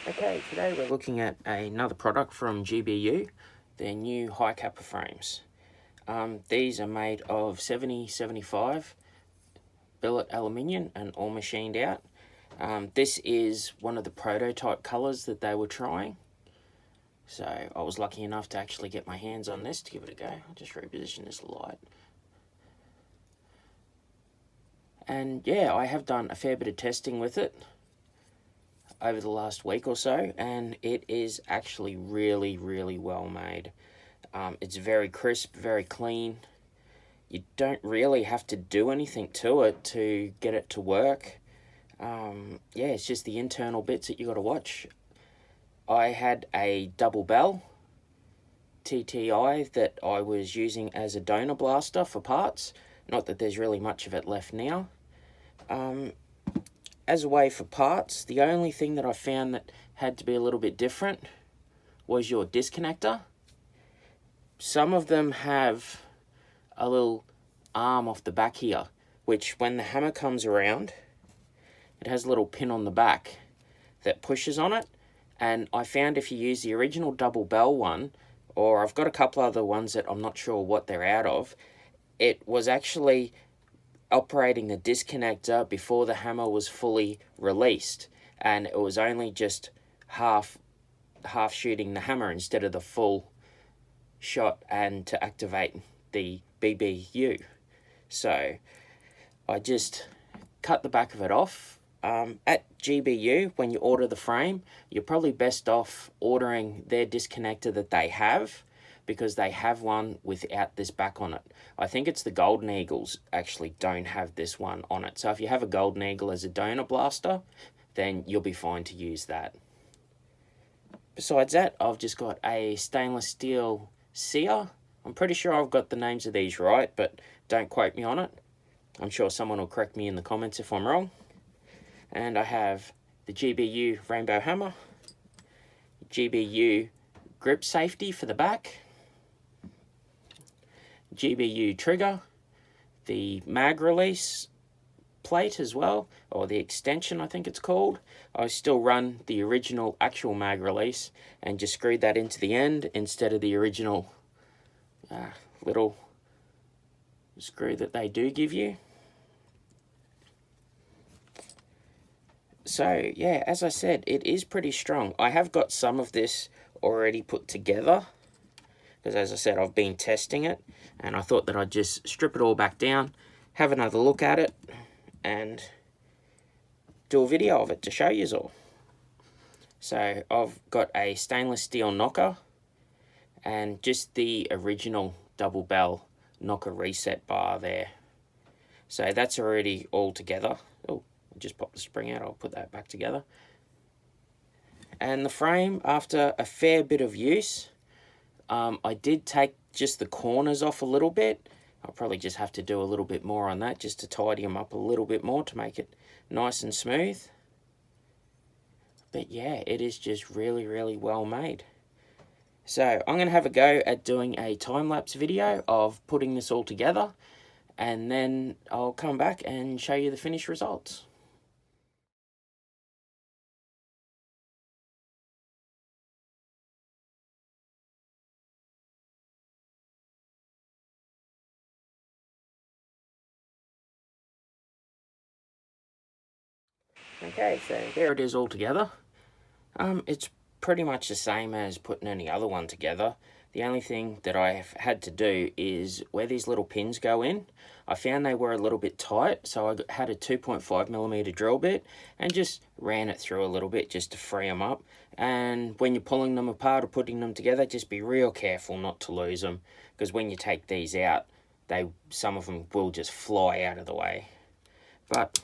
Okay, today we're looking at another product from GBU, their new Hi-cappa frames. These are made of 70-75 billet aluminium and all machined out. This is one of the prototype colours that they were trying. So I was lucky enough to actually get my hands on this to give it a go. I'll just reposition this light. And yeah, I have done a fair bit of testing with it over the last week or so, and it is actually really well made. It's very crisp, very clean. You don't really have to do anything to it to get it to work. Yeah, it's just the internal bits that you got to watch. I had a double bell TTI that I was using as a donor blaster for parts. Not that there's really much of it left now. As a way for parts, the only thing that I found that had to be a little bit different was your disconnector. Some of them have a little arm off the back here, which when the hammer comes around, it has a little pin on the back that pushes on it. And I found if you use the original double bell one, or I've got a couple other ones that I'm not sure what they're out of, it was actually operating the disconnector before the hammer was fully released, and it was only just half shooting the hammer instead of the full shot and to activate the BBU. So I just cut the back of it off. At GBU, when you order the frame, you're probably best off ordering their disconnector that they have, because they have one without this back on it. I think it's the Golden Eagles actually don't have this one on it. So if you have a Golden Eagle as a donor blaster, then you'll be fine to use that. Besides that, I've just got a stainless steel sear. I'm pretty sure I've got the names of these right, but don't quote me on it. I'm sure someone will correct me in the comments if I'm wrong. And I have the GBU rainbow hammer, GBU grip safety for the back, GBU trigger, the mag release plate as well, or the extension I think it's called. I still run the original actual mag release and just screwed that into the end instead of the original little screw that they do give you. So yeah, as I said, it is pretty strong. I have got some of this already put together, because as I said, I've been testing it, and I thought that I'd just strip it all back down, have another look at it, and do a video of it to show you all. So I've got a stainless steel knocker, and just the original double bell knocker reset bar there. So that's already all together. Oh, I just popped the spring out, I'll put that back together. And the frame, after a fair bit of use, I did take just the corners off a little bit. I'll probably just have to do a little bit more on that just to tidy them up a little bit more to make it nice and smooth. But yeah, it is just really well made. So I'm going to have a go at doing a time-lapse video of putting this all together, and then I'll come back and show you the finished results. Okay, so there it is all together. It's pretty much the same as putting any other one together. The only thing that I've had to do is where these little pins go in, I found they were a little bit tight, so I had a 2.5mm drill bit and just ran it through a little bit just to free them up. And when you're pulling them apart or putting them together, just be real careful not to lose them, because when you take these out, some of them will just fly out of the way. But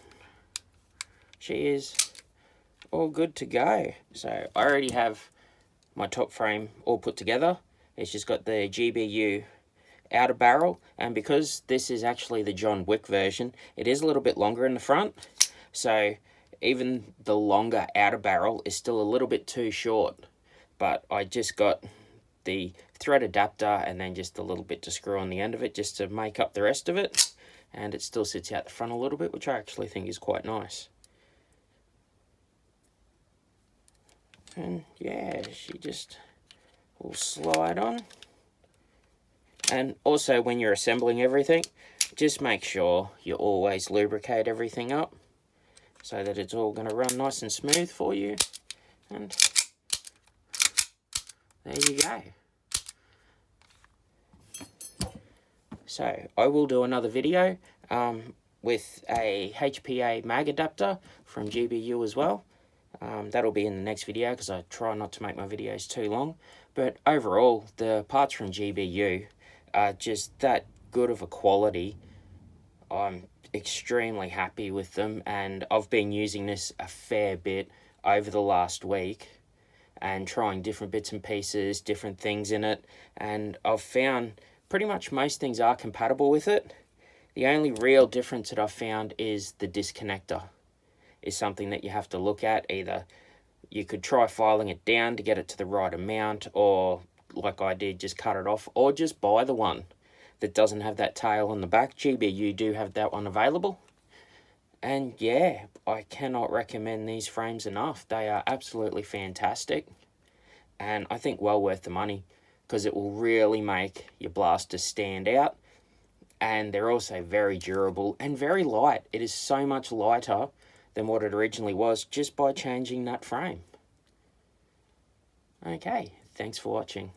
she is all good to go. So I already have my top frame all put together. It's just got the GBU outer barrel, and because this is actually the John Wick version, it is a little bit longer in the front, so even the longer outer barrel is still a little bit too short. But I just got the thread adapter and then just a little bit to screw on the end of it just to make up the rest of it, and it still sits out the front a little bit, which I actually think is quite nice. and yeah, she just will slide on. And also when you're assembling everything, just make sure you always lubricate everything up so that it's all going to run nice and smooth for you. And there you go. So I will do another video with a HPA mag adapter from GBU as well. That'll be in the next video because I try not to make my videos too long. But overall, the parts from GBU are just that good of a quality. I'm extremely happy with them, and I've been using this a fair bit over the last week and trying different bits and pieces, different things in it, and I've found pretty much most things are compatible with it. The only real difference that I've found is the disconnector is something that you have to look at. Either you could try filing it down to get it to the right amount, or like I did, just cut it off, or just buy the one that doesn't have that tail on the back. GBU do have that one available. And yeah, I cannot recommend these frames enough. They are absolutely fantastic, and I think well worth the money because it will really make your blaster stand out. And they're also very durable and very light. It is so much lighter than what it originally was just by changing that frame. Okay, thanks for watching.